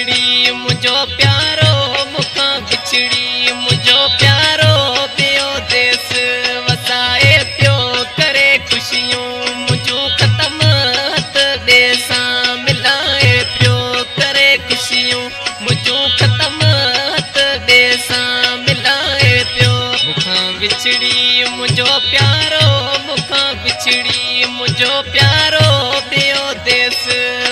बिछड़ी मुझो प्यारो मुखां बिछड़ी मुझो प्यारो पियो देश वसाए पियो करे खुशियों मुझो खत्म हथ देसा मिलाए पियो करे खुशियों मुझो खत्म हथ देसा मिलाए पियो मुखां बिछड़ी मुझो प्यारो मुखां बिछड़ी मुझो प्यारो पियो देश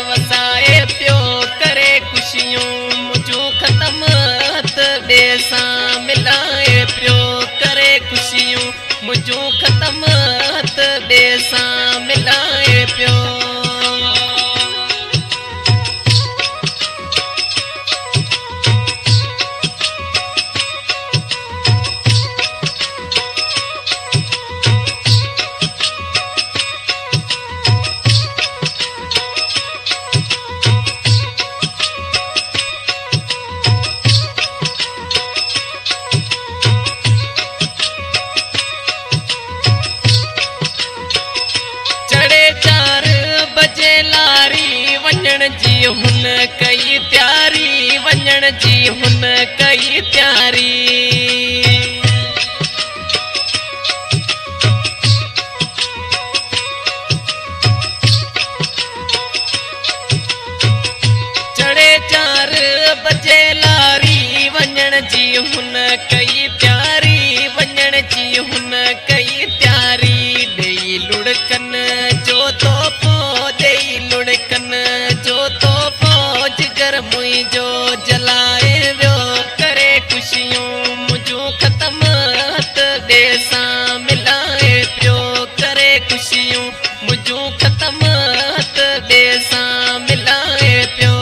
वसाए पियो करे खुशियों मुझो खत्म हथ देसा मिलाए पियो करे खुशियों मुझो खत्म हथ देसा मिलाए पियो जी हुन कई त्यारी वञण जी हुन कई त्यारी चढ़े 4 बजे लारी वञण जी हुन कई त्यारी वञण जी हुन कई त्यारी ॾेई लुड़कन जो तोहफ़ो ॾेई लुड़कन जो तोहफ़ो जिगर मुंहिंजो जलाए वियो करे खुशियूं मुझो खत्म हथ देसा मिलाए पियो करे खुशियूं मुझो खत्म हथ देसा मिलाए पियो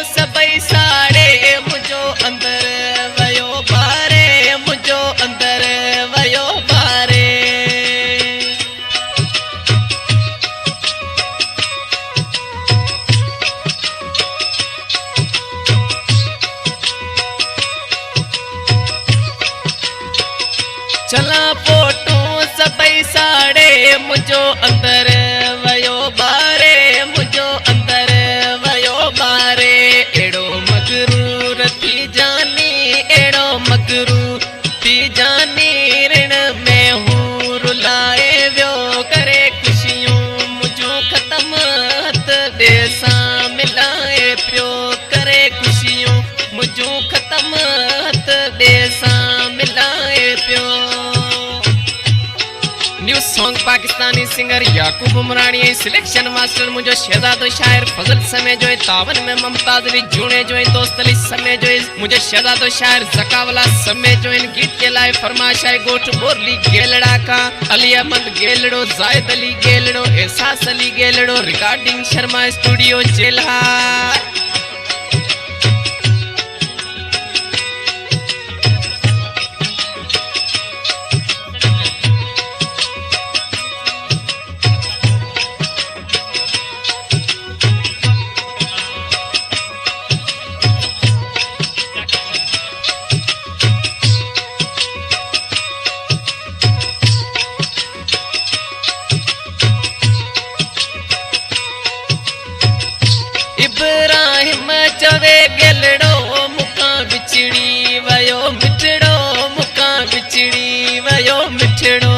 सबई साड़े मुझो अंदर वयो बारे मुझो अंदर वयो बारे चला फोटू सबई साड़े मुझो अंदर वयो बारे मुझो अंदर वयो बारे एड़ो मगरूर थी जानी एड़ो मगरूर थी जानी ऋण में हूं रुलाए वियो करे खुशियूं मुझो खत्म हथ देसा मिलाए पियो करे खुशियूं मुझो खत्म हथ देसा मिलाए पियो new song Pakistani singer Yakub Umrani selection master मुझो शहजादो शायर फजल समय जो तावन में मुमताज अली जूने जो दोस्त अली समय जो मुझे शहजादो शायर जकावला समय जो इन गीत के लाए फरमाइश है गोठ बोरली गेलड़ा का अली अहमद गेलड़ो जायद अली गेलड़ो एहसास अली गेलड़ो रिकॉर्डिंग शर्मा स्टूडियो जेलहा इब्राहिम चवे गेलड़ो मुखां बिछड़ी वयो मिठड़ो मुखां बिछड़ी वयो मिठड़ो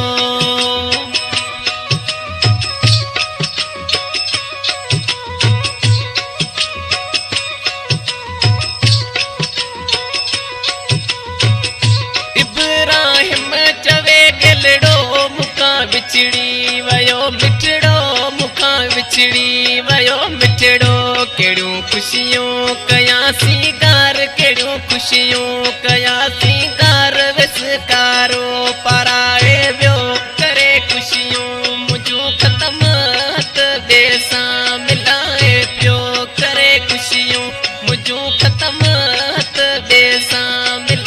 इब्राहिम चवे गेलड़ो मुखां बिछड़ी वयो मिठड़ो मुखां बिछड़ी वयो मिठड़ो केड़ियूं खुशियूं कयां सीगार केड़ियूं खुशियूं कयां सीगार विसकारो पराए वियो करे खुशियूं खत्म हथ बेसा मिल